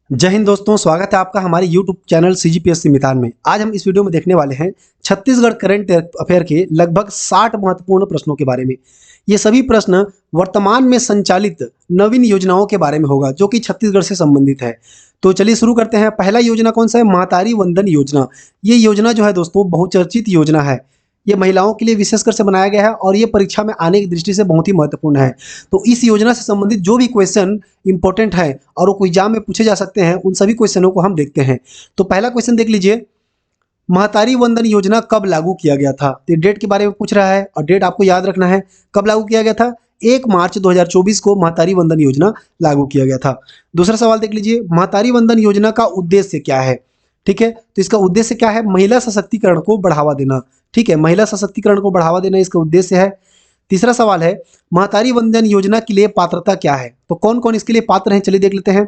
जय हिंद दोस्तों, स्वागत है आपका हमारे YouTube चैनल CGPSC मितान में। आज हम इस वीडियो में देखने वाले हैं छत्तीसगढ़ करंट अफेयर के लगभग 60 महत्वपूर्ण प्रश्नों के बारे में। ये सभी प्रश्न वर्तमान में संचालित नवीन योजनाओं के बारे में होगा जो कि छत्तीसगढ़ से संबंधित है। तो चलिए शुरू करते हैं। पहला योजना कौन सा है? महतारी वंदन योजना। ये योजना जो है दोस्तों बहुचर्चित योजना है। ये महिलाओं के लिए विशेषकर से बनाया गया है और ये परीक्षा में आने की दृष्टि से बहुत ही महत्वपूर्ण है। तो इस योजना से संबंधित जो भी क्वेश्चन इंपॉर्टेंट है और वो एग्जाम में पूछे जा सकते हैं, उन सभी क्वेश्चनों को हम देखते हैं। तो पहला क्वेश्चन देख लीजिए, महतारी वंदन योजना कब लागू किया गया था? तो डेट के बारे में पूछ रहा है और डेट आपको याद रखना है। कब लागू किया गया था? 1 मार्च 2024 को महतारी वंदन योजना लागू किया गया था। दूसरा सवाल देख लीजिए, महतारी वंदन योजना का उद्देश्य क्या है? ठीक है, तो इसका उद्देश्य क्या है? महिला सशक्तिकरण को बढ़ावा देना। ठीक है, महिला सशक्तिकरण को बढ़ावा देना इसका उद्देश्य है। तीसरा सवाल है, महतारी वंदन योजना के लिए पात्रता क्या है? तो कौन कौन इसके लिए पात्र हैं, चलिए देख लेते हैं।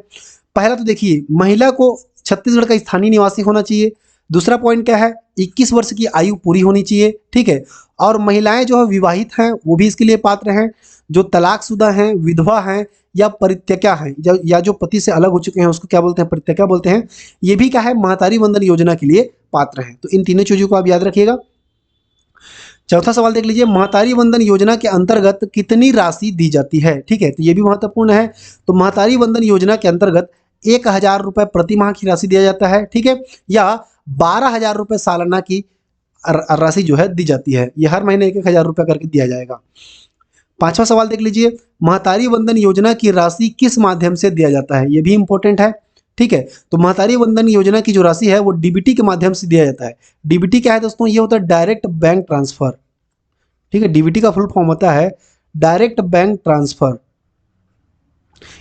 पहला तो देखिए, महिला को छत्तीसगढ़ का स्थानीय निवासी होना चाहिए। दूसरा पॉइंट क्या है? 21 वर्ष की आयु पूरी होनी चाहिए। ठीक है, और महिलाएं जो है विवाहित हैं वो भी इसके लिए पात्र हैं। जो तलाकशुदा हैं, विधवा हैं या परित्यक्ता हैं या जो पति से अलग हो चुके हैं उसको क्या बोलते हैं? परित्यक्ता बोलते हैं। ये भी क्या है? महतारी वंदन योजना के लिए पात्र हैं। तो इन तीनों चीजों को आप याद रखिएगा। चौथा सवाल देख लीजिए, महतारी वंदन योजना के अंतर्गत कितनी राशि दी जाती है? ठीक है, तो ये भी महत्वपूर्ण है। तो महतारी वंदन योजना के अंतर्गत 1,000 रुपये प्रति माह की राशि दिया जाता है। ठीक है, या 12,000 रुपये सालाना की राशि जो है दी जाती है। ये हर महीने 1,000 रुपये करके दिया जाएगा। पांचवा सवाल देख लीजिए, महतारी वंदन योजना की राशि किस माध्यम से दिया जाता है? ये भी इंपॉर्टेंट है। ठीक है, तो महतारी वंदन योजना की जो राशि है वो डीबीटी के माध्यम से दिया जाता है। डीबीटी क्या है दोस्तों? ये होता है डायरेक्ट बैंक ट्रांसफर। ठीक है, डीबीटी का फुल फॉर्म होता है डायरेक्ट बैंक ट्रांसफर।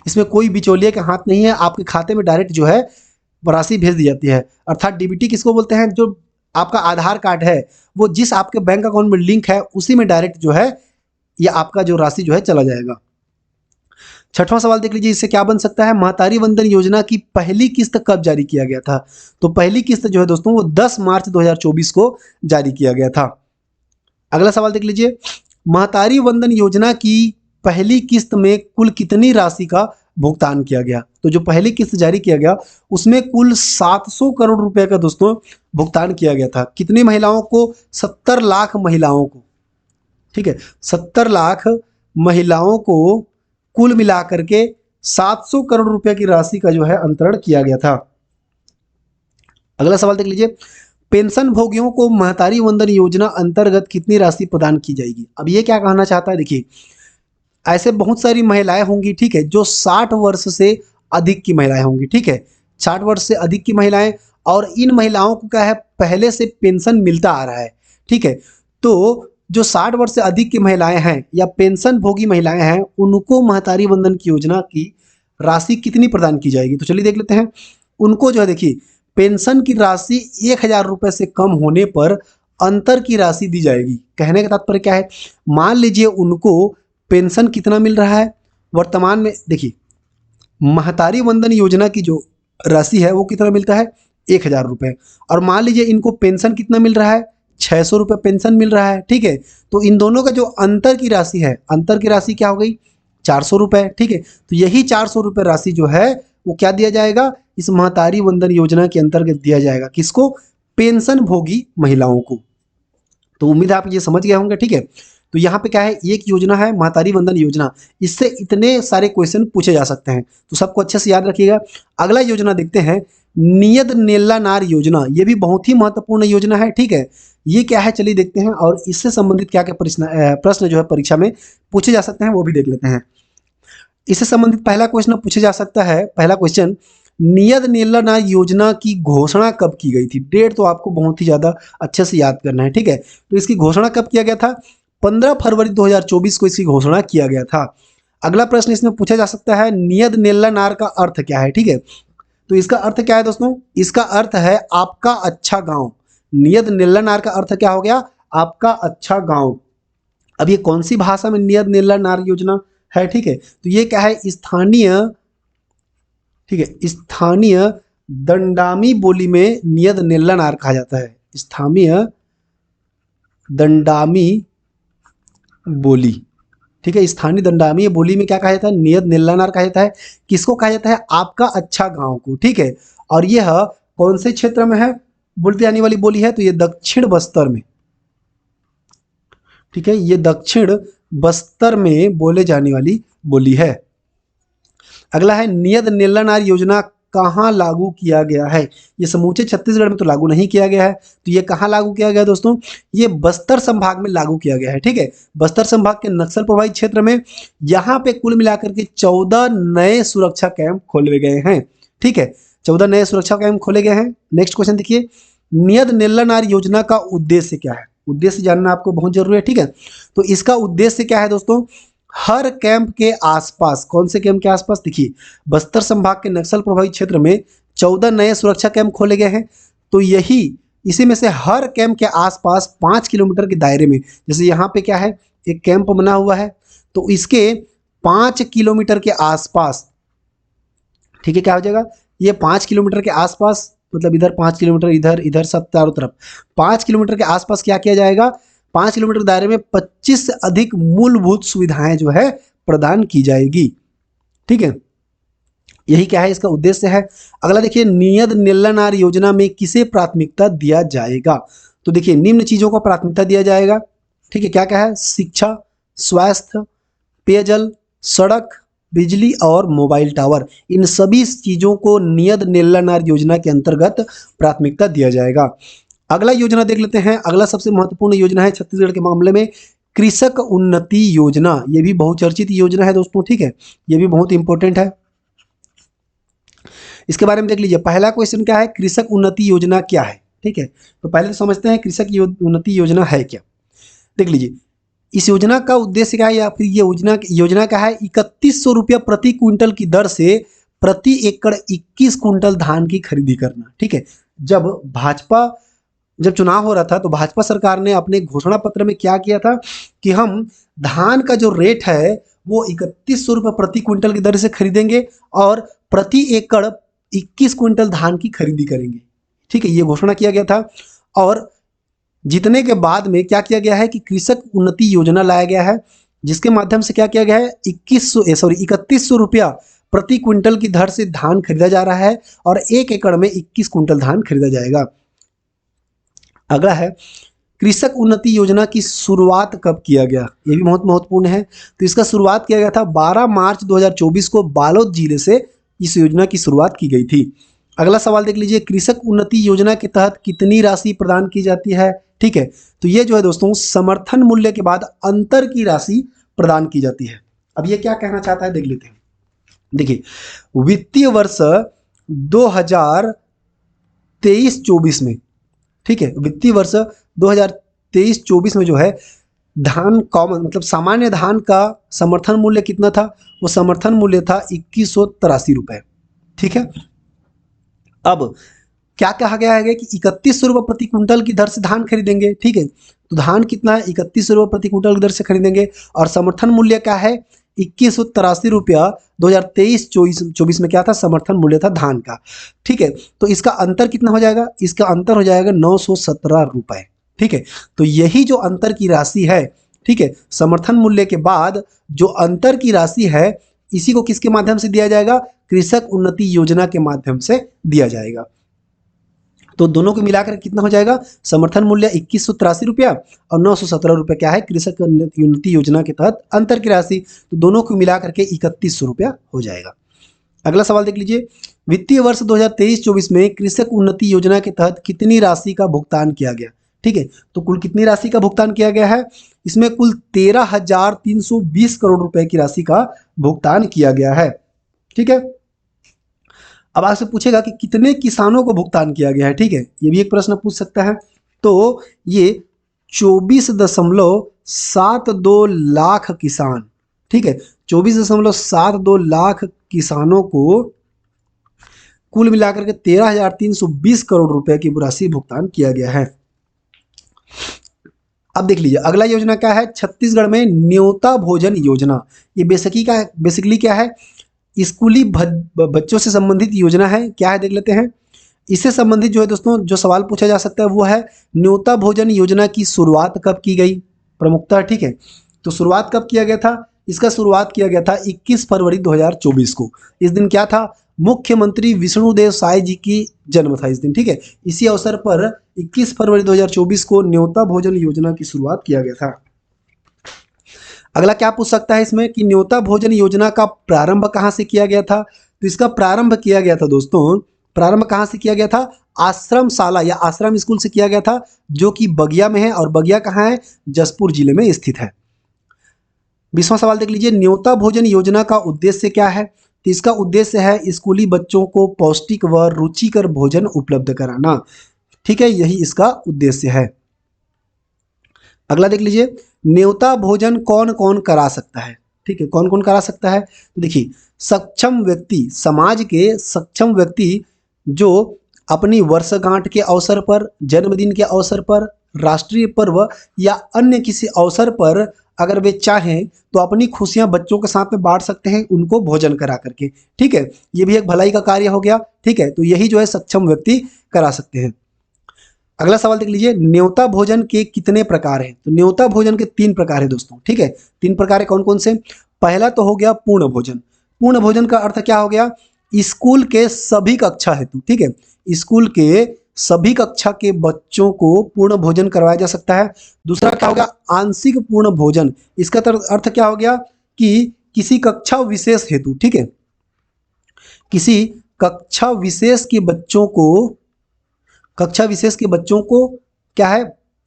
इसमें कोई बिचौलिए का हाथ नहीं है, आपके खाते में डायरेक्ट जो है राशि भेज दी जाती है। अर्थात डीबीटी किसको बोलते हैं? जो आपका आधार कार्ड है वो जिस आपके बैंक अकाउंट में लिंक है उसी में डायरेक्ट जो है ये आपका जो राशि जो है चला जाएगा। छठवां सवाल देख लीजिए, इससे क्या बन सकता है? महतारी वंदन योजना की पहली किस्त कब जारी किया गया था? तो पहली किस्त जो है दोस्तों वो 10 मार्च 2024 को जारी किया गया था। अगला सवाल देख लीजिए, महतारी वंदन योजना की पहली किस्त में कुल कितनी राशि का भुगतान किया गया? तो जो पहली किस्त जारी किया गया उसमें कुल 700 करोड़ रुपए का दोस्तों भुगतान किया गया था। कितनी महिलाओं को? 70 लाख महिलाओं को। ठीक है, 70 लाख महिलाओं को कुल मिलाकर के 700 करोड़ रुपए की राशि का जो है अंतरण किया गया था। अगला सवाल देख लीजिए, पेंशन भोगियों को महतारी वंदन योजना अंतर्गत कितनी राशि प्रदान की जाएगी? अब ये क्या कहना चाहता है? देखिए, ऐसे बहुत सारी महिलाएं होंगी, ठीक है, जो 60 वर्ष से अधिक की महिलाएं होंगी। ठीक है, 60 वर्ष से अधिक की महिलाएं, और इन महिलाओं को क्या है? पहले से पेंशन मिलता आ रहा है। ठीक है, तो जो 60 वर्ष से अधिक की महिलाएं हैं या पेंशन भोगी महिलाएं हैं उनको महतारी वंदन की योजना की राशि कितनी प्रदान की जाएगी? तो चलिए देख लेते हैं। उनको जो है देखिए, पेंशन की राशि 1,000 रुपये से कम होने पर अंतर की राशि दी जाएगी। कहने का तात्पर्य क्या है? मान लीजिए उनको पेंशन कितना मिल रहा है वर्तमान में, देखिए महतारी वंदन योजना की जो राशि है वो कितना मिलता है? 1,000 रुपये। और मान लीजिए इनको पेंशन कितना मिल रहा है? 600 रुपये पेंशन मिल रहा है। ठीक है, तो इन दोनों का जो अंतर की राशि है, अंतर की राशि क्या हो गई? 400 रुपये। ठीक है, तो यही 400 रुपये राशि जो है वो क्या दिया जाएगा? इस महतारी वंदन योजना के अंतर्गत दिया जाएगा। किसको? पेंशन भोगी महिलाओं को। तो उम्मीद है आप ये समझ गए होंगे। ठीक है, तो यहाँ पे क्या है? एक योजना है महतारी वंदन योजना, इससे इतने सारे क्वेश्चन पूछे जा सकते हैं, तो सबको अच्छे से याद रखिएगा। अगला योजना देखते हैं, नियत नेल्ला नार योजना। ये भी बहुत ही महत्वपूर्ण योजना है। ठीक है, ये क्या है चलिए देखते हैं, और इससे संबंधित क्या क्या प्रश्न जो है परीक्षा में पूछे जा सकते हैं वो भी देख लेते हैं। इससे संबंधित पहला क्वेश्चन पूछा जा सकता है। पहला क्वेश्चन, नियत नेल्ला नार योजना की घोषणा कब की गई थी? डेट तो आपको बहुत ही ज्यादा अच्छे से याद करना है। ठीक है, तो इसकी घोषणा कब किया गया था? 15 फरवरी 2024 को इसकी घोषणा किया गया था। अगला प्रश्न इसमें पूछा जा सकता है, नियत नेल्ला नार का अर्थ क्या है? ठीक है, तो इसका अर्थ क्या है दोस्तों? इसका अर्थ है आपका अच्छा गांव। नियत नेल्ला नार का अर्थ क्या हो गया? आपका अच्छा गांव। अब ये कौन सी भाषा में नियत नेल्ला नार योजना है? ठीक है, तो ये क्या है? स्थानीय, ठीक है, स्थानीय दंडामी बोली में नियत नेल्ला नार कहा जाता है। स्थानीय दंडामी बोली। ठीक है। स्थानीय दंडामीय बोली में क्या कहा जाता है? नियत निल्लानार कहा जाता है। किसको कहा जाता है? आपका अच्छा गांव को, ठीक है। और यह कौन से क्षेत्र में है बोलती आने वाली बोली है? तो ये दक्षिण बस्तर में, ठीक है, ये दक्षिण बस्तर में बोले जाने वाली बोली है। अगला है नियत निल्लानार योजना कहाँ लागू किया गया है? ये समूचे छत्तीसगढ़ में तो लागू नहीं किया गया है, तो ये कहाँ लागू किया गया दोस्तों? ये बस्तर संभाग में लागू किया गया है, ठीक है। बस्तर संभाग के नक्सल प्रभावित क्षेत्र में यहाँ पे कुल मिलाकर के 14 नए सुरक्षा कैंप खोले गए हैं, ठीक है। 14 नए सुरक्षा कैंप खोले गए हैं। नेक्स्ट क्वेश्चन देखिए, नियत निल्लानार योजना का उद्देश्य क्या है? उद्देश्य जानना आपको बहुत जरूरी है, ठीक है। तो इसका उद्देश्य क्या है दोस्तों? हर कैंप के आसपास, कौन से कैंप के आसपास? देखिए, बस्तर संभाग के नक्सल प्रभावित क्षेत्र में 14 नए सुरक्षा कैंप खोले गए हैं। तो यही इसी में से हर कैंप के आसपास 5 किलोमीटर के दायरे में, जैसे यहाँ पे क्या है, एक कैंप बना हुआ है, तो इसके 5 किलोमीटर के आसपास, ठीक है, क्या हो जाएगा? ये 5 किलोमीटर के आसपास, मतलब इधर 5 किलोमीटर, इधर इधर सब चारों तरफ 5 किलोमीटर के आसपास क्या किया जाएगा? 5 किलोमीटर के दायरे में 25 से अधिक मूलभूत सुविधाएं जो है प्रदान की जाएगी, ठीक है। यही क्या है, इसका उद्देश्य है। अगला देखिए, नियत निल्लानार योजना में किसे प्राथमिकता दिया जाएगा? तो देखिए, निम्न चीजों को प्राथमिकता दिया जाएगा, ठीक है। क्या क्या है? शिक्षा, स्वास्थ्य, पेयजल, सड़क, बिजली और मोबाइल टावर, इन सभी चीजों को नियत निल्लानार योजना के अंतर्गत प्राथमिकता दिया जाएगा। अगला योजना देख लेते हैं। अगला सबसे महत्वपूर्ण योजना है छत्तीसगढ़ के मामले में कृषक उन्नति योजना। ये भी बहुचर्चित योजना है दोस्तों, ठीक है, ये भी बहुत इंपॉर्टेंट है। इसके बारे में देख लीजिए। पहला क्वेश्चन क्या है? कृषक उन्नति योजना क्या है, ठीक है। तो पहले तो समझते हैं कृषक उन्नति योजना है क्या। देख लीजिए, इस योजना का उद्देश्य क्या है, या फिर ये योजना क्या है? 3100 रुपया प्रति क्विंटल की दर से प्रति एकड़ 21 क्विंटल धान की खरीदी करना, ठीक है। जब चुनाव हो रहा था तो भाजपा सरकार ने अपने घोषणा पत्र में क्या किया था कि हम धान का जो रेट है वो 3100 रुपये प्रति क्विंटल की दर से खरीदेंगे और प्रति एकड़ 21 क्विंटल धान की खरीदी करेंगे, ठीक है, ये घोषणा किया गया था। और जीतने के बाद में क्या किया गया है कि कृषक उन्नति योजना लाया गया है, जिसके माध्यम से क्या किया गया है? 3100 रुपया प्रति क्विंटल की दर से धान खरीदा जा रहा है और 1 एकड़ में 21 क्विंटल धान खरीदा जाएगा। अगला है, कृषक उन्नति योजना की शुरुआत कब किया गया? ये भी बहुत महत्वपूर्ण है। तो इसका शुरुआत किया गया था 12 मार्च 2024 को बालोद जिले से इस योजना की शुरुआत की गई थी। अगला सवाल देख लीजिए, कृषक उन्नति योजना के तहत कितनी राशि प्रदान की जाती है, ठीक है। तो ये जो है दोस्तों, समर्थन मूल्य के बाद अंतर की राशि प्रदान की जाती है। अब ये क्या कहना चाहता है देख लेते हैं। देखिए, वित्तीय वर्ष 2023-24 में, ठीक है, वित्तीय वर्ष 2023-24 में जो है धान कॉमन मतलब सामान्य धान का समर्थन मूल्य कितना था? वो समर्थन मूल्य था 2183 रुपए, ठीक है। अब क्या कहा गया है कि 3100 रुपये प्रति क्विंटल की दर से धान खरीदेंगे, ठीक है। तो धान कितना है? 3100 रुपये प्रति क्विंटल की दर से खरीदेंगे और समर्थन मूल्य क्या है? 2183 रुपया 2023-24 में क्या था? समर्थन मूल्य था धान का, ठीक है। तो इसका अंतर कितना हो जाएगा? इसका अंतर हो जाएगा 917 रुपए, ठीक है। तो यही जो अंतर की राशि है, ठीक है, समर्थन मूल्य के बाद जो अंतर की राशि है, इसी को किसके माध्यम से दिया जाएगा? कृषक उन्नति योजना के माध्यम से दिया जाएगा। तो दोनों को मिलाकर कितना हो जाएगा? समर्थन मूल्य 2183 रुपया और 917 रुपया क्या है? कृषक उन्नति योजना के तहत अंतर की राशि। तो दोनों को मिलाकर के 3100 रुपया हो जाएगा। अगला सवाल देख लीजिए, वित्तीय वर्ष 2023-24 में कृषक उन्नति योजना के तहत कितनी राशि का भुगतान किया गया, ठीक है। तो कुल कितनी राशि का भुगतान किया गया है? इसमें कुल 13,320 करोड़ रुपए की राशि का भुगतान किया गया है, ठीक है। अब आपसे पूछेगा कि कितने किसानों को भुगतान किया गया है, ठीक है, ये भी एक प्रश्न पूछ सकता है। तो ये 24.72 लाख किसान, ठीक है, 24.72 लाख किसानों को कुल मिलाकर के 13,320 करोड़ रुपए की राशि भुगतान किया गया है। अब देख लीजिए, अगला योजना क्या है? छत्तीसगढ़ में न्योता भोजन योजना। ये बेसिकली क्या है? स्कूली बच्चों से संबंधित योजना है। क्या है देख लेते हैं। इससे संबंधित जो है दोस्तों, जो सवाल पूछा जा सकता है वो है न्योता भोजन योजना की शुरुआत कब की गई? प्रमुखता, ठीक है। तो शुरुआत कब किया गया था? इसका शुरुआत किया गया था 21 फरवरी 2024 को। इस दिन क्या था, मुख्यमंत्री विष्णुदेव साय जी की जन्म था इस दिन, ठीक है। इसी अवसर पर 21 फरवरी 2024 को न्योता भोजन योजना की शुरुआत किया गया था। अगला क्या पूछ सकता है इसमें कि न्योता भोजन योजना का प्रारंभ कहाँ से किया गया था। तो इसका प्रारंभ किया गया था दोस्तों, प्रारंभ कहाँ से किया गया था, आश्रम शाला या आश्रम स्कूल से किया गया था, जो कि बगिया में है। और बगिया कहाँ है, जसपुर जिले में स्थित है। 20वां सवाल देख लीजिए, न्योता भोजन योजना का उद्देश्य क्या है। तो इसका उद्देश्य है स्कूली बच्चों को पौष्टिक व रुचिकर भोजन उपलब्ध कराना, ठीक है, यही इसका उद्देश्य है। अगला देख लीजिए, न्योता भोजन कौन कौन करा सकता है, ठीक है, कौन कौन करा सकता है। तो देखिए, सक्षम व्यक्ति, समाज के सक्षम व्यक्ति जो अपनी वर्षगांठ के अवसर पर, जन्मदिन के अवसर पर, राष्ट्रीय पर्व या अन्य किसी अवसर पर अगर वे चाहें तो अपनी खुशियां बच्चों के साथ में बांट सकते हैं, उनको भोजन करा करके, ठीक है। ये भी एक भलाई का कार्य हो गया, ठीक है। तो यही जो है सक्षम व्यक्ति करा सकते हैं। अगला सवाल देख लीजिए, न्योता भोजन के कितने प्रकार हैं। तो न्योता भोजन के 3 प्रकार है दोस्तों, ठीक है। 3 प्रकार है, कौन कौन से। पहला तो हो गया पूर्ण भोजन। पूर्ण भोजन का अर्थ क्या हो गया, स्कूल के सभी कक्षा हेतु, ठीक है, स्कूल के सभी कक्षा के बच्चों को पूर्ण भोजन करवाया जा सकता है। दूसरा क्या हो गया, आंशिक पूर्ण भोजन। इसका अर्थ क्या हो गया कि किसी कक्षा विशेष हेतु, ठीक है, किसी कक्षा विशेष के बच्चों को, कक्षा विशेष के बच्चों को क्या है,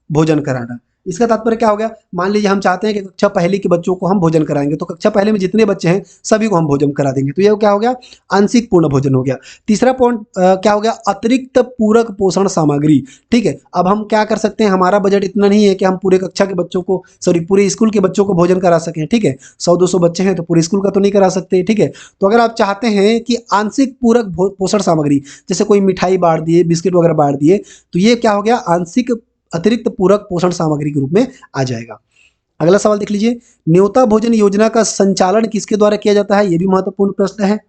भोजन कराना। इसका तात्पर्य क्या हो गया, मान लीजिए हम चाहते हैं कि कक्षा पहली के बच्चों को हम भोजन कराएंगे, तो कक्षा पहले में जितने बच्चे हैं सभी को हम भोजन करा देंगे, तो ये क्या हो गया, आंशिक पूर्ण भोजन हो गया। तीसरा पॉइंट क्या हो गया, अतिरिक्त पूरक पोषण सामग्री, ठीक है। अब हम क्या कर सकते हैं, हमारा बजट इतना नहीं है कि हम पूरे कक्षा के बच्चों को, सॉरी पूरे स्कूल के बच्चों को भोजन करा सकें, ठीक है। 100-200 बच्चे हैं तो पूरे स्कूल का तो नहीं करा सकते, ठीक है। तो अगर आप चाहते हैं कि आंशिक पूरक पोषण सामग्री, जैसे कोई मिठाई बांट दिए, बिस्किट वगैरह बांट दिए, तो ये क्या हो गया, आंशिक अतिरिक्त पूरक पोषण सामग्री के रूप में आ जाएगा। अगला सवाल देख लीजिए, न्योता भोजन योजना का संचालन किसके द्वारा किया जाता है, यह भी महत्वपूर्ण प्रश्न है।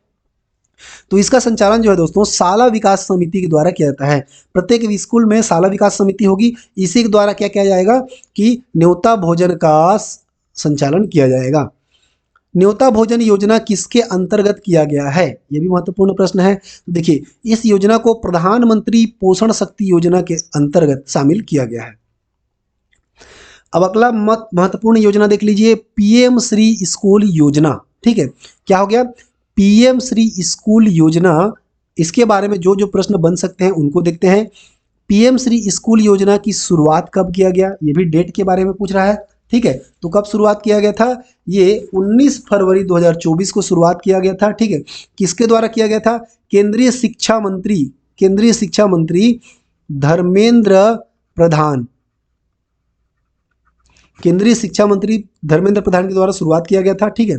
तो इसका संचालन जो है दोस्तों, शाला विकास समिति के द्वारा किया जाता है। प्रत्येक स्कूल में शाला विकास समिति होगी, इसी के द्वारा क्या किया जाएगा कि न्योता भोजन का संचालन किया जाएगा। न्योता भोजन योजना किसके अंतर्गत किया गया है, यह भी महत्वपूर्ण प्रश्न है। तो देखिए, इस योजना को प्रधानमंत्री पोषण शक्ति योजना के अंतर्गत शामिल किया गया है। अब अगला महत्वपूर्ण योजना देख लीजिए, पीएम श्री स्कूल योजना, ठीक है। क्या हो गया, पीएम श्री स्कूल योजना, इसके बारे में जो जो प्रश्न बन सकते हैं उनको देखते हैं। पीएम श्री स्कूल योजना की शुरुआत कब किया गया, ये भी डेट के बारे में पूछ रहा है, ठीक है। तो कब शुरुआत किया गया था, ये 19 फरवरी 2024 को शुरुआत किया गया था, ठीक है। किसके द्वारा किया गया था, केंद्रीय शिक्षा मंत्री धर्मेंद्र प्रधान, केंद्रीय शिक्षा मंत्री धर्मेंद्र प्रधान के द्वारा शुरुआत किया गया था, ठीक है।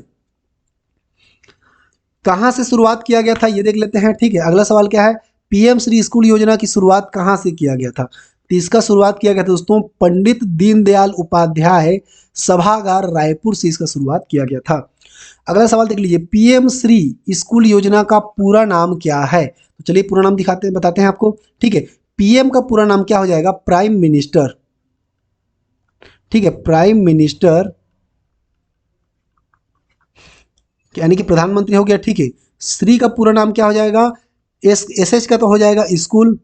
कहां से शुरुआत किया गया था ये देख लेते हैं, ठीक है। अगला सवाल क्या है, पीएम श्री स्कूल योजना की शुरुआत कहां से किया गया था। तो इसका शुरुआत किया गया था दोस्तों, पंडित दीनदयाल उपाध्याय सभागार रायपुर से इसका शुरुआत किया गया था। अगला सवाल देख लीजिए, पीएम श्री स्कूल योजना का पूरा नाम क्या है। तो चलिए पूरा नाम बताते हैं आपको, ठीक है। पीएम का पूरा नाम क्या हो जाएगा, प्राइम मिनिस्टर, ठीक है, प्राइम मिनिस्टर यानी कि प्रधानमंत्री हो गया, ठीक है। श्री का पूरा नाम क्या हो जाएगा, एस का तो हो जाएगा school,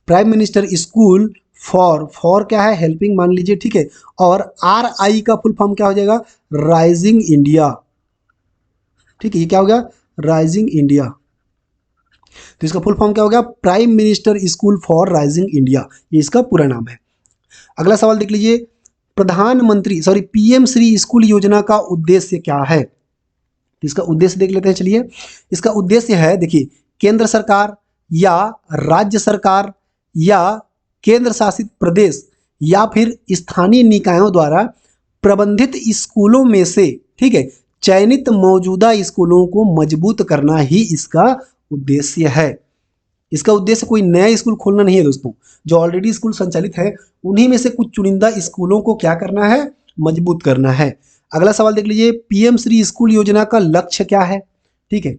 prime minister school for क्या है, हेल्पिंग मान लीजिए, ठीक है। और RI का फुल फॉर्म क्या हो जाएगा, राइजिंग इंडिया, ठीक है। ये क्या हो गया, राइजिंग इंडिया। तो इसका फुल फॉर्म क्या हो गया, prime minister school for rising India, ये इसका पूरा नाम है। अगला सवाल देख लीजिए, पीएम श्री स्कूल योजना का उद्देश्य क्या है। इसका उद्देश्य देख लेते हैं, चलिए। इसका उद्देश्य है, देखिए, केंद्र सरकार या राज्य सरकार या केंद्र शासित प्रदेश या फिर स्थानीय निकायों द्वारा प्रबंधित स्कूलों में से, ठीक है, चयनित मौजूदा स्कूलों को मजबूत करना ही इसका उद्देश्य है। इसका उद्देश्य कोई नया स्कूल खोलना नहीं है दोस्तों, जो ऑलरेडी स्कूल संचालित है उन्हीं में से कुछ चुनिंदा स्कूलों को क्या करना है, मजबूत करना है। अगला सवाल देख लीजिए, पीएम श्री स्कूल योजना का लक्ष्य क्या है, ठीक है।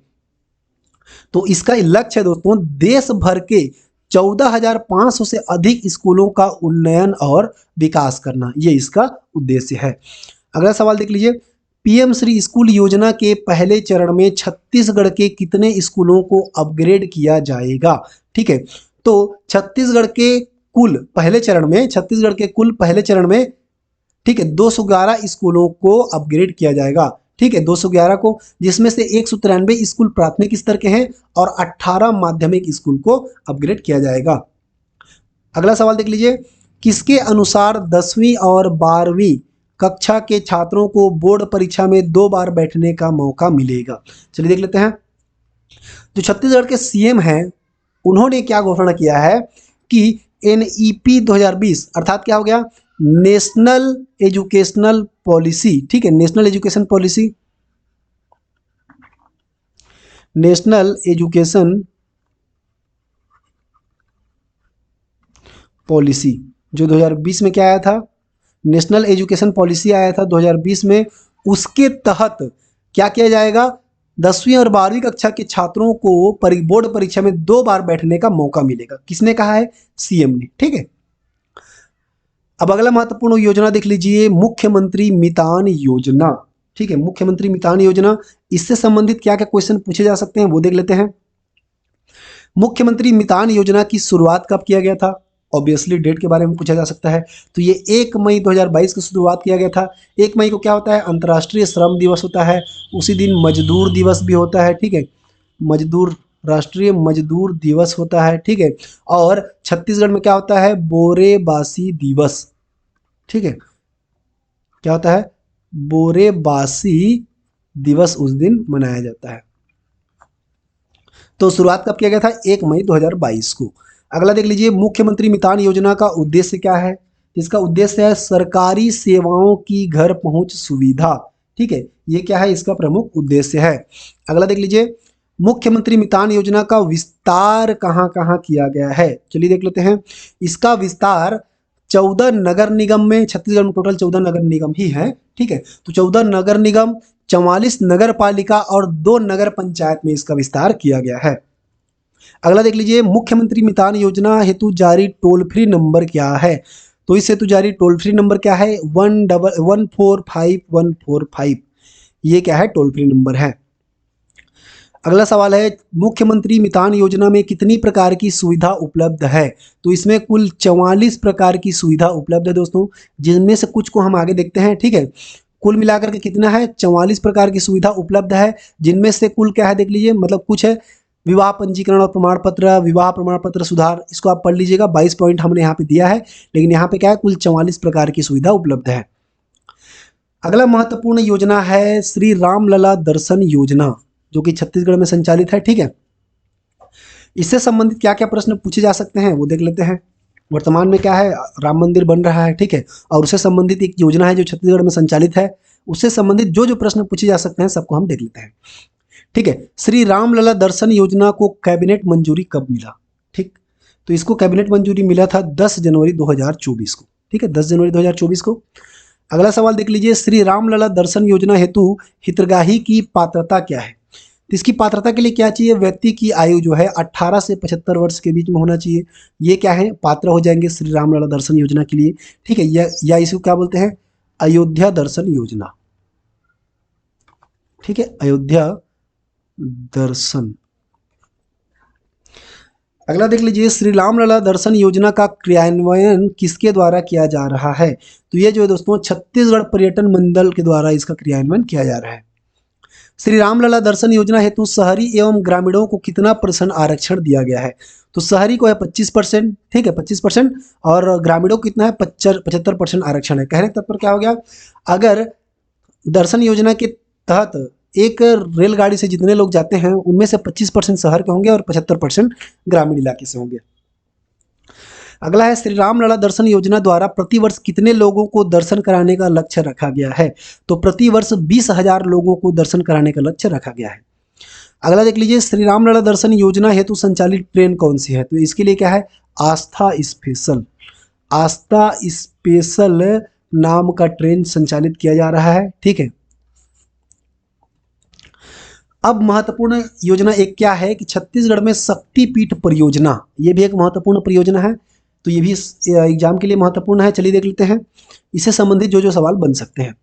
तो इसका लक्ष्य है दोस्तों, देश भर के 14,500 से अधिक स्कूलों का उन्नयन और विकास करना, ये इसका उद्देश्य है। अगला सवाल देख लीजिए, पीएम श्री स्कूल योजना के पहले चरण में छत्तीसगढ़ के कितने स्कूलों को अपग्रेड किया जाएगा? ठीक है, तो छत्तीसगढ़ के कुल पहले चरण में, छत्तीसगढ़ के कुल पहले चरण में, ठीक है, 211 स्कूलों को अपग्रेड किया जाएगा। ठीक है, 211 को, जिसमें से 193 स्कूल प्राथमिक स्तर के हैं और 18 माध्यमिक स्कूल को अपग्रेड किया जाएगा। अगला सवाल देख लीजिए, किसके अनुसार 10वीं और 12वीं कक्षा के छात्रों को बोर्ड परीक्षा में 2 बार बैठने का मौका मिलेगा? चलिए देख लेते हैं। जो छत्तीसगढ़ के सीएम हैं, उन्होंने क्या घोषणा किया है कि एनईपी 2020 अर्थात क्या हो गया, नेशनल एजुकेशनल पॉलिसी, ठीक है, national education policy, national education policy जो 2020 में क्या आया था, नेशनल एजुकेशन पॉलिसी आया था 2020 में, उसके तहत क्या किया जाएगा, 10वीं और 12वीं कक्षा के छात्रों को बोर्ड परीक्षा में 2 बार बैठने का मौका मिलेगा। किसने कहा है? सीएम ने। ठीक है, अब अगला महत्वपूर्ण योजना देख लीजिए, मुख्यमंत्री मितान योजना। ठीक है, मुख्यमंत्री मितान योजना, इससे संबंधित क्या क्या क्वेश्चन पूछे जा सकते हैं वो देख लेते हैं। मुख्यमंत्री मितान योजना की शुरुआत कब किया गया था? ऑब्वियसली डेट के बारे में पूछा जा सकता है, तो ये 1 मई 2022 को शुरुआत किया गया था। 1 मई को क्या होता है? अंतर्राष्ट्रीय श्रम दिवस होता है। उसी दिन मजदूर दिवस भी होता है। ठीक है, राष्ट्रीय मजदूर दिवस होता है। ठीक है, और छत्तीसगढ़ में क्या होता है? बोरेबासी दिवस। ठीक है, क्या होता है? बोरेबासी दिवस उस दिन मनाया जाता है। तो शुरुआत कब किया गया था? 1 मई 2022 को। अगला देख लीजिए, मुख्यमंत्री मितान योजना का उद्देश्य क्या है? इसका उद्देश्य है सरकारी सेवाओं की घर पहुंच सुविधा। ठीक है, ये क्या है? इसका प्रमुख उद्देश्य है। अगला देख लीजिए, मुख्यमंत्री मितान योजना का विस्तार कहां कहां किया गया है? चलिए देख लेते हैं। इसका विस्तार 14 नगर निगम में, छत्तीसगढ़ में टोटल 14 नगर निगम ही है। ठीक है, तो 14 नगर निगम, 44 नगर पालिका और 2 नगर पंचायत में इसका विस्तार किया गया है। अगला देख लीजिए, मुख्यमंत्री मितान योजना हेतु जारी टोल फ्री नंबर क्या है? तो इस हेतु जारी टोल फ्री नंबर क्या है? 145145। ये क्या है? टोल फ्री नंबर है। अगला सवाल है, मुख्यमंत्री मितान योजना में कितनी प्रकार की सुविधा उपलब्ध है? तो इसमें कुल 44 प्रकार की सुविधा उपलब्ध है दोस्तों, जिनमें से कुछ को हम आगे देखते हैं। ठीक है, कुल मिलाकर के कितना है? 44 प्रकार की सुविधा उपलब्ध है, जिनमें से कुल क्या है देख लीजिए, मतलब कुछ है विवाह पंजीकरण और प्रमाण पत्र, विवाह प्रमाण पत्र सुधार, इसको आप पढ़ लीजिएगा। 22 पॉइंट हमने यहाँ पे दिया है, लेकिन यहाँ पे क्या है? कुल 44 प्रकार की सुविधा उपलब्ध है। अगला महत्वपूर्ण योजना है श्री रामलला दर्शन योजना, जो कि छत्तीसगढ़ में संचालित है। ठीक है, इससे संबंधित क्या क्या प्रश्न पूछे जा सकते हैं वो देख लेते हैं। वर्तमान में क्या है? राम मंदिर बन रहा है। ठीक है, और उससे संबंधित एक योजना है जो छत्तीसगढ़ में संचालित है, उससे संबंधित जो जो प्रश्न पूछे जा सकते हैं सबको हम देख लेते हैं। ठीक है, श्री रामलला दर्शन योजना को कैबिनेट मंजूरी कब मिला? ठीक, तो इसको कैबिनेट मंजूरी मिला था 10 जनवरी 2024 को। ठीक है, 10 जनवरी 2024 को। अगला सवाल देख लीजिए, श्री रामलला दर्शन योजना हेतु हितग्राही की पात्रता क्या है? तो इसकी पात्रता के लिए क्या चाहिए? व्यक्ति की आयु जो है 18 से 75 वर्ष के बीच में होना चाहिए। ये क्या है? पात्र हो जाएंगे श्री रामलला दर्शन योजना के लिए। ठीक है, या इसको क्या बोलते हैं? अयोध्या दर्शन योजना। ठीक है, अयोध्या दर्शन। अगला देख लीजिए, श्री रामलला दर्शन योजना का क्रियान्वयन किसके द्वारा किया जा रहा है? तो ये जो है दोस्तों, छत्तीसगढ़ पर्यटन मंडल के द्वारा इसका क्रियान्वयन किया जा रहा है। श्री रामलला दर्शन योजना हेतु शहरी एवं ग्रामीणों को कितना % आरक्षण दिया गया है? तो शहरी को है 25%। ठीक है, 25%, और ग्रामीणों को कितना है? 75% आरक्षण है। कहने तब पर क्या हो गया? अगर दर्शन योजना के तहत एक रेलगाड़ी से जितने लोग जाते हैं उनमें से 25% शहर के होंगे और 75% ग्रामीण इलाके से होंगे। अगला है, श्री रामलला दर्शन योजना द्वारा प्रतिवर्ष कितने लोगों को दर्शन कराने का लक्ष्य रखा गया है? तो प्रतिवर्ष 20,000 लोगों को दर्शन कराने का लक्ष्य रखा गया है। अगला देख लीजिए, श्री रामलला दर्शन योजना हेतु संचालित ट्रेन कौन सी है? तो इसके लिए क्या है? आस्था स्पेशल। आस्था स्पेशल नाम का ट्रेन संचालित किया जा रहा है। ठीक है, अब महत्वपूर्ण योजना एक क्या है कि छत्तीसगढ़ में शक्तिपीठ परियोजना, ये भी एक महत्वपूर्ण परियोजना है, तो ये भी एग्जाम के लिए महत्वपूर्ण है। चलिए देख लेते हैं इससे संबंधित जो जो सवाल बन सकते हैं।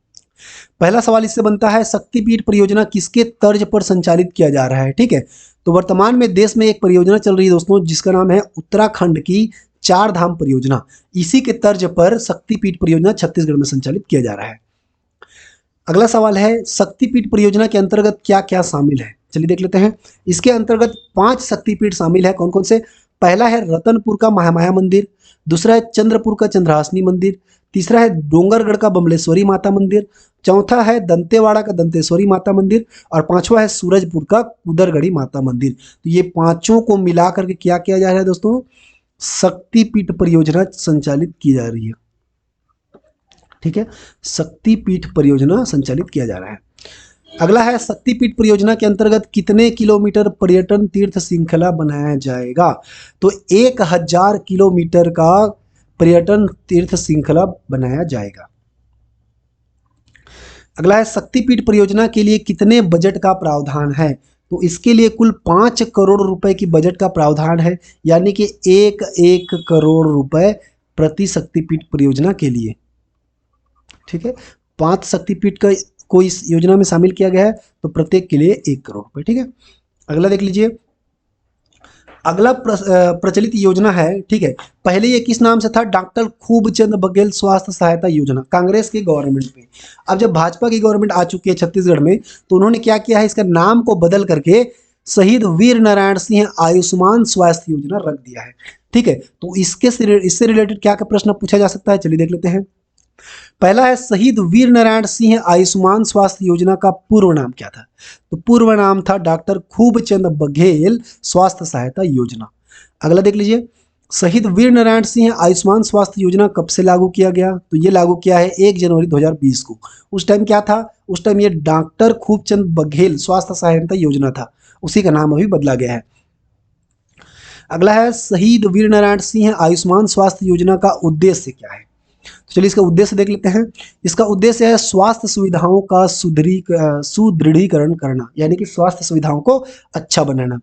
पहला सवाल इससे बनता है, शक्तिपीठ परियोजना किसके तर्ज पर संचालित किया जा रहा है। ठीक है, तो वर्तमान में देश में एक परियोजना चल रही है दोस्तों, जिसका नाम है उत्तराखंड की चार धाम परियोजना। इसी के तर्ज पर शक्तिपीठ परियोजना छत्तीसगढ़ में संचालित किया जा रहा है। अगला सवाल है, शक्तिपीठ परियोजना के अंतर्गत क्या क्या शामिल है। चलिए देख लेते हैं। इसके अंतर्गत 5 शक्तिपीठ शामिल है। कौन कौन से? पहला है रतनपुर का महामाया मंदिर, दूसरा है चंद्रपुर का चंद्रहासनी मंदिर, तीसरा है डोंगरगढ़ का बमलेश्वरी माता मंदिर, चौथा है दंतेवाड़ा का दंतेश्वरी माता मंदिर, और पांचवा है सूरजपुर का कुदरगढ़ी माता मंदिर। तो ये पांचों को मिला करके क्या किया जा रहा है दोस्तों? शक्तिपीठ परियोजना संचालित की जा रही है। ठीक है, शक्तिपीठ परियोजना संचालित किया जा रहा है। अगला है, शक्तिपीठ परियोजना के अंतर्गत कितने किलोमीटर पर्यटन तीर्थ श्रृंखला बनाया जाएगा। तो 1000 किलोमीटर का पर्यटन तीर्थ श्रृंखला बनाया जाएगा। अगला है, शक्तिपीठ परियोजना के लिए कितने बजट का प्रावधान है। तो इसके लिए कुल 5 करोड़ रुपए की बजट का प्रावधान है, यानी कि 1 करोड़ रुपए प्रति शक्तिपीठ परियोजना के लिए। ठीक है, 5 शक्तिपीठ को इस योजना में शामिल किया गया है, तो प्रत्येक के लिए 1 करोड़ रुपए। ठीक है, अगला देख लीजिए। अगला प्रचलित योजना है, ठीक है, पहले ये किस नाम से था? डॉक्टर खूबचंद बघेल स्वास्थ्य सहायता योजना, कांग्रेस की गवर्नमेंट में। अब जब भाजपा की गवर्नमेंट आ चुकी है छत्तीसगढ़ में, तो उन्होंने क्या किया है, इसका नाम को बदल करके शहीद वीर नारायण सिंह आयुष्मान स्वास्थ्य योजना रख दिया है। ठीक है, तो इससे रिलेटेड क्या क्या प्रश्न पूछा जा सकता है, चलिए देख लेते हैं। पहला है, शहीद वीर नारायण सिंह आयुष्मान स्वास्थ्य योजना का पूर्व नाम क्या था। तो पूर्व नाम था डॉक्टर खूबचंद बघेल स्वास्थ्य सहायता योजना। अगला देख लीजिए, शहीद वीर नारायण सिंह आयुष्मान स्वास्थ्य योजना कब से लागू किया गया। तो ये लागू किया है 1 जनवरी 2020 को। उस टाइम क्या था? उस टाइम ये डॉक्टर खूबचंद बघेल स्वास्थ्य सहायता योजना था, उसी का नाम अभी बदला गया है। अगला है, शहीद वीर नारायण सिंह आयुष्मान स्वास्थ्य योजना का उद्देश्य क्या है। तो चलिए इसका उद्देश्य देख लेते हैं। इसका उद्देश्य है स्वास्थ्य सुविधाओं का सुदृढ़ीकरण करना, यानी कि स्वास्थ्य सुविधाओं को अच्छा बनाना।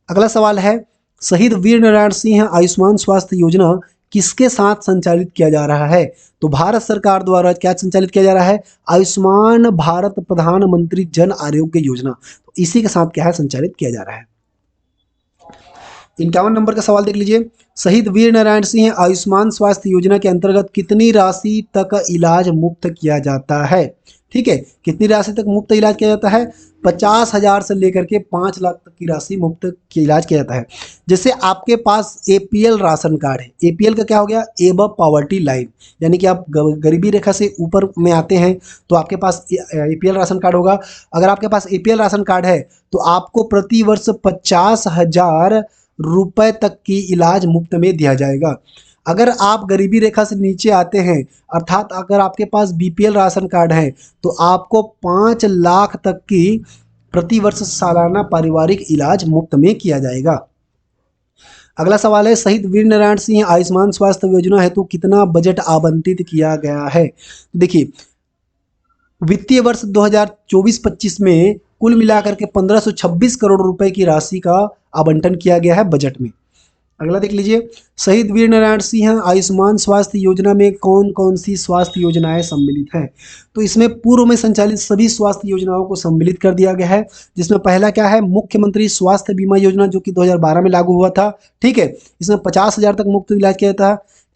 अगला सवाल है, शहीद वीर नारायण सिंह आयुष्मान स्वास्थ्य योजना किसके साथ संचालित किया जा रहा है। तो भारत सरकार द्वारा क्या संचालित किया जा रहा है? आयुष्मान भारत प्रधानमंत्री जन आरोग्य योजना, तो इसी के साथ क्या है, संचालित किया जा रहा है। 51 नंबर का सवाल देख लीजिए। शहीद वीर नारायण सिंह आयुष्मान स्वास्थ्य योजना के अंतर्गत कितनी राशि तक इलाज मुफ्त किया जाता है। ठीक है, कितनी राशि तक मुफ्त इलाज किया जाता है? 50,000 से लेकर के 5 लाख तक की राशि मुफ्त की इलाज किया जाता है। जैसे आपके पास एपीएल राशन कार्ड है, एपीएल का क्या हो गया? एबव पॉवर्टी लाइन, यानी कि आप गरीबी रेखा से ऊपर में आते हैं, तो आपके पास एपीएल राशन कार्ड होगा। अगर आपके पास एपीएल राशन कार्ड है, तो आपको प्रति वर्ष 50,000 रुपए तक की इलाज मुफ्त में दिया जाएगा। अगर आप गरीबी रेखा से नीचे आते हैं, अर्थात अगर आपके पास बीपीएल राशन कार्ड है, तो आपको 5 लाख तक की प्रति वर्ष सालाना पारिवारिक इलाज मुफ्त में किया जाएगा। अगला सवाल है, शहीद वीर नारायण सिंह आयुष्मान स्वास्थ्य योजना हेतु कितना बजट आवंटित किया गया है। देखिए, वित्तीय वर्ष 2024-25 में कुल मिलाकर के 1526 करोड़ रुपए की राशि का आवंटन किया गया है बजट में। अगला देख लीजिए, शहीद वीर नारायण सिंह आयुष्मान स्वास्थ्य योजना में कौन कौन सी स्वास्थ्य योजनाएं सम्मिलित हैं। तो इसमें पूर्व में संचालित सभी स्वास्थ्य योजनाओं को सम्मिलित कर दिया गया है, जिसमें पहला क्या है, मुख्यमंत्री स्वास्थ्य बीमा योजना, जो कि 2012 में लागू हुआ था। ठीक है, इसमें 50,000 तक मुफ्त इलाज किया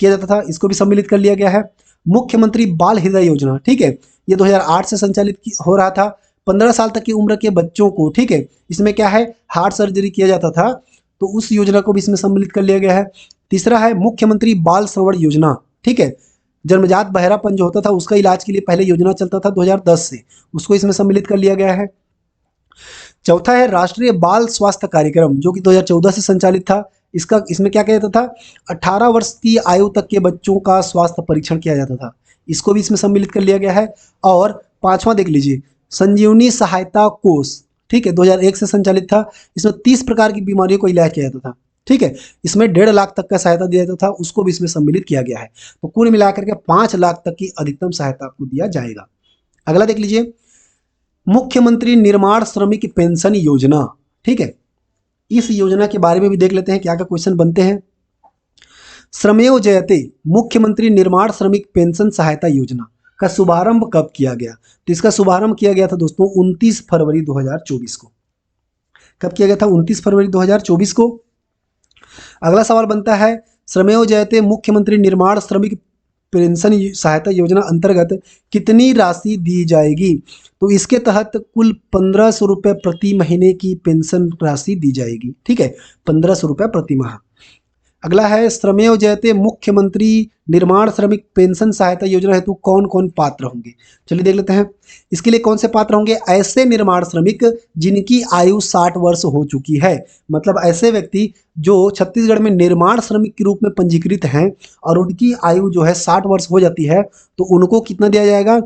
जाता था, इसको भी सम्मिलित कर लिया गया है। मुख्यमंत्री बाल हृदय योजना, ठीक है, ये 2008 से संचालित हो रहा था। 15 साल तक की उम्र के बच्चों को, ठीक है, इसमें क्या है, हार्ट सर्जरी किया जाता था, तो उस योजना को भी इसमें सम्मिलित कर लिया गया है। तीसरा है मुख्यमंत्री बाल श्रवण योजना, ठीक है, जन्मजात बहरापन जो होता था उसका इलाज के लिए पहले योजना चलता था 2010 से, उसको इसमें सम्मिलित कर लिया गया है। चौथा है राष्ट्रीय बाल स्वास्थ्य कार्यक्रम, जो कि 2014 से संचालित था। इसमें क्या किया जाता था, 18 वर्ष की आयु तक के बच्चों का स्वास्थ्य परीक्षण किया जाता था, इसको भी इसमें सम्मिलित कर लिया गया है। और पांचवा देख लीजिए, संजीवनी सहायता कोष, ठीक है, 2001 से संचालित था। इसमें 30 प्रकार की बीमारियों को इलाज किया जाता था। ठीक है, इसमें 1.5 लाख तक का सहायता दिया जाता था, उसको भी इसमें सम्मिलित किया गया है। तो कुल मिलाकर के 5 लाख तक की अधिकतम सहायता आपको दिया जाएगा। अगला देख लीजिए, मुख्यमंत्री निर्माण श्रमिक पेंशन योजना, ठीक है, इस योजना के बारे में भी देख लेते हैं क्या क्या क्वेश्चन बनते हैं। श्रमेव जयते मुख्यमंत्री निर्माण श्रमिक पेंशन सहायता योजना, का शुभारंभ कब किया गया? तो इसका शुभारंभ किया गया था दोस्तों 29 फरवरी 2024 को। कब किया गया था? 29 फरवरी 2024 को। अगला सवाल बनता है, श्रमेव जयते मुख्यमंत्री निर्माण श्रमिक पेंशन सहायता योजना अंतर्गत कितनी राशि दी जाएगी? तो इसके तहत कुल 1500 रुपये प्रति महीने की पेंशन राशि दी जाएगी। ठीक है, 1500 रुपये प्रति माह। अगला है, श्रमेव जयते मुख्यमंत्री निर्माण श्रमिक पेंशन सहायता योजना हेतु कौन कौन पात्र होंगे? चलिए देख लेते हैं। इसके लिए कौन से पात्र होंगे? ऐसे निर्माण श्रमिक जिनकी आयु 60 वर्ष हो चुकी है, मतलब ऐसे व्यक्ति जो छत्तीसगढ़ में निर्माण श्रमिक के रूप में पंजीकृत हैं और उनकी आयु जो है 60 वर्ष हो जाती है, तो उनको कितना दिया जाएगा?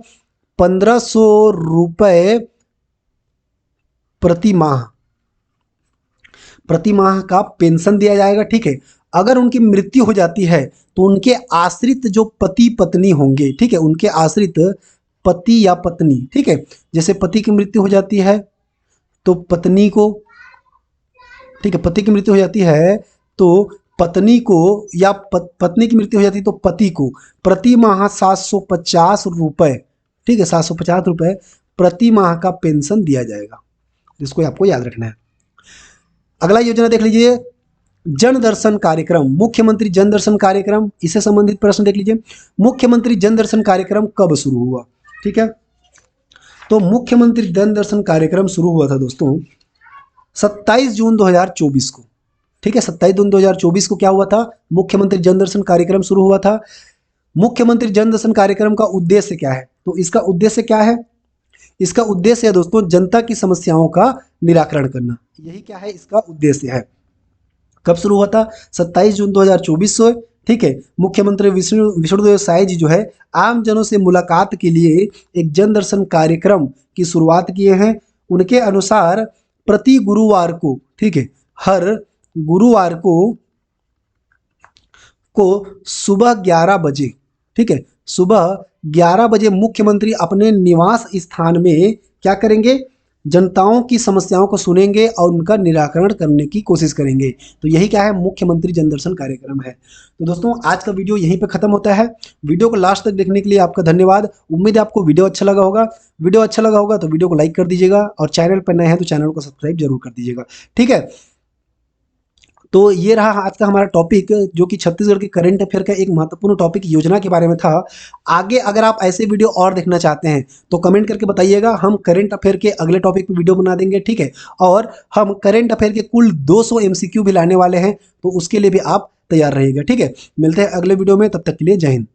1500 रुपये प्रति माह का पेंशन दिया जाएगा। ठीक है, अगर उनकी मृत्यु हो जाती है तो उनके आश्रित जो पति पत्नी होंगे, ठीक है, उनके आश्रित पति या पत्नी, ठीक है, जैसे पति की मृत्यु हो जाती है तो पत्नी को, ठीक है, पति की मृत्यु हो जाती है तो पत्नी को, या पत्नी की मृत्यु हो जाती है तो पति को प्रति माह 750 रुपये, ठीक है, 750 रुपये प्रति माह का पेंशन दिया जाएगा। इसको आपको याद रखना है। अगला योजना देख लीजिए, जन दर्शन कार्यक्रम, मुख्यमंत्री जन दर्शन कार्यक्रम, इससे संबंधित प्रश्न देख लीजिए। मुख्यमंत्री जन दर्शन कार्यक्रम कब शुरू हुआ? ठीक है, तो मुख्यमंत्री जन दर्शन कार्यक्रम शुरू हुआ था दोस्तों 27 जून 2024 को। ठीक है, 27 जून 2024 को क्या हुआ था? मुख्यमंत्री जन दर्शन कार्यक्रम शुरू हुआ था। मुख्यमंत्री जन दर्शन कार्यक्रम का उद्देश्य क्या है? तो इसका उद्देश्य क्या है? इसका उद्देश्य है दोस्तों जनता की समस्याओं का निराकरण करना। यही क्या है? इसका उद्देश्य है। कब शुरू हुआ था? 27 जून 2024 से। ठीक है, मुख्यमंत्री विष्णुदेव साय जी जो है आम जनों से मुलाकात के लिए एक जन दर्शन कार्यक्रम की शुरुआत किए हैं। उनके अनुसार प्रति गुरुवार को, ठीक है, हर गुरुवार को सुबह 11 बजे, ठीक है, सुबह 11 बजे मुख्यमंत्री अपने निवास स्थान में क्या करेंगे? जनताओं की समस्याओं को सुनेंगे और उनका निराकरण करने की कोशिश करेंगे। तो यही क्या है? मुख्यमंत्री जन दर्शन कार्यक्रम है। तो दोस्तों आज का वीडियो यहीं पे खत्म होता है। वीडियो को लास्ट तक देखने के लिए आपका धन्यवाद। उम्मीद है आपको वीडियो अच्छा लगा होगा। वीडियो अच्छा लगा होगा तो वीडियो को लाइक कर दीजिएगा और चैनल पर नए हैं तो चैनल को सब्सक्राइब जरूर कर दीजिएगा। ठीक है, तो ये रहा आज का हमारा टॉपिक, जो कि छत्तीसगढ़ के करंट अफेयर का एक महत्वपूर्ण टॉपिक योजना के बारे में था। आगे अगर आप ऐसे वीडियो और देखना चाहते हैं तो कमेंट करके बताइएगा, हम करंट अफेयर के अगले टॉपिक पे वीडियो बना देंगे। ठीक है, और हम करंट अफेयर के कुल 200 MCQ भी लाने वाले हैं, तो उसके लिए भी आप तैयार रहिएगा। ठीक है, मिलते हैं अगले वीडियो में, तब तक के लिए जय हिंद।